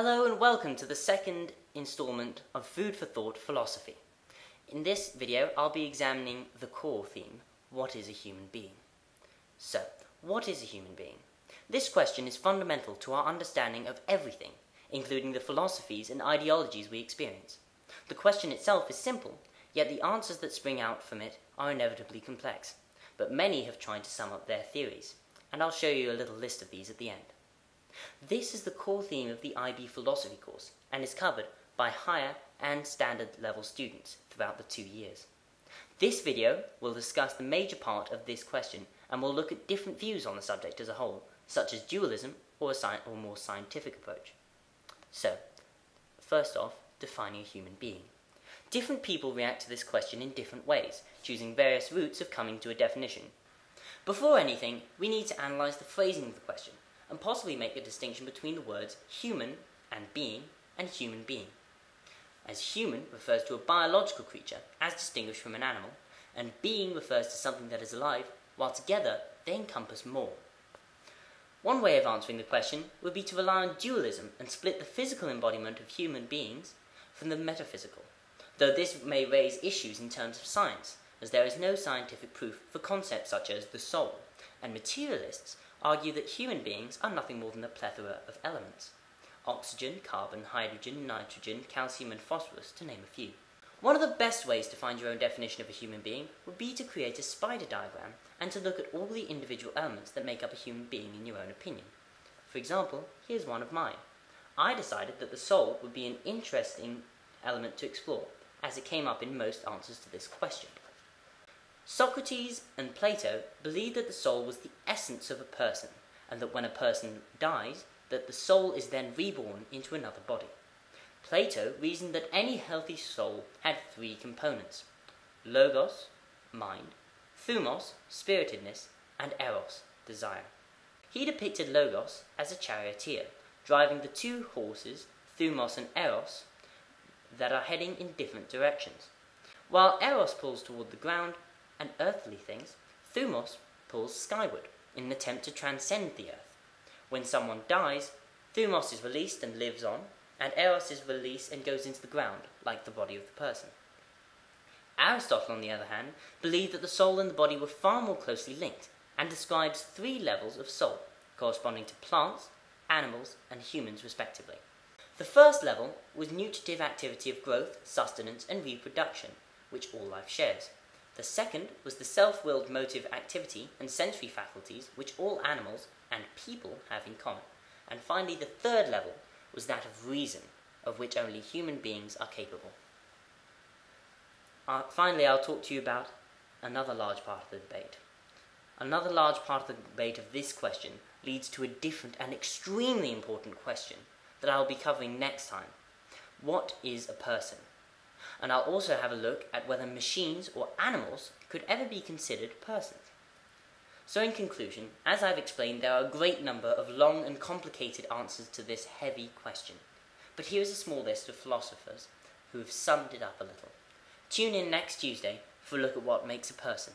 Hello and welcome to the second installment of Food for Thought Philosophy. In this video, I'll be examining the core theme, what is a human being? So, what is a human being? This question is fundamental to our understanding of everything, including the philosophies and ideologies we experience. The question itself is simple, yet the answers that spring out from it are inevitably complex. But many have tried to sum up their theories, and I'll show you a little list of these at the end. This is the core theme of the IB philosophy course and is covered by higher and standard level students throughout the 2 years. This video will discuss the major part of this question and will look at different views on the subject as a whole, such as dualism or a more scientific approach. So, first off, defining a human being. Different people react to this question in different ways, choosing various routes of coming to a definition. Before anything, we need to analyze the phrasing of the question, and possibly make a distinction between the words human and human being. As human refers to a biological creature, as distinguished from an animal, and being refers to something that is alive, while together they encompass more. One way of answering the question would be to rely on dualism and split the physical embodiment of human beings from the metaphysical, though this may raise issues in terms of science, as there is no scientific proof for concepts such as the soul, and materialists argue that human beings are nothing more than a plethora of elements. Oxygen, carbon, hydrogen, nitrogen, calcium and phosphorus, to name a few. One of the best ways to find your own definition of a human being would be to create a spider diagram and to look at all the individual elements that make up a human being in your own opinion. For example, here's one of mine. I decided that the soul would be an interesting element to explore, as it came up in most answers to this question. Socrates and Plato believed that the soul was the essence of a person, and that when a person dies, that the soul is then reborn into another body. Plato reasoned that any healthy soul had 3 components: logos, mind; thumos, spiritedness; and eros, desire. He depicted logos as a charioteer, driving the 2 horses, thumos and eros, that are heading in different directions. While eros pulls toward the ground and earthly things, thumos pulls skyward in an attempt to transcend the earth. When someone dies, thumos is released and lives on, and eros is released and goes into the ground, like the body of the person. Aristotle, on the other hand, believed that the soul and the body were far more closely linked, and describes 3 levels of soul, corresponding to plants, animals, and humans respectively. The first level was nutritive activity of growth, sustenance, and reproduction, which all life shares. The second was the self-willed motive activity and sensory faculties which all animals and people have in common. And finally, the third level was that of reason, of which only human beings are capable. Finally, I'll talk to you about another large part of the debate. Another large part of the debate of this question leads to a different and extremely important question that I'll be covering next time. What is a person? And I'll also have a look at whether machines or animals could ever be considered persons. So in conclusion, as I've explained, there are a great number of long and complicated answers to this heavy question. But here is a small list of philosophers who have summed it up a little. Tune in next Tuesday for a look at what makes a person.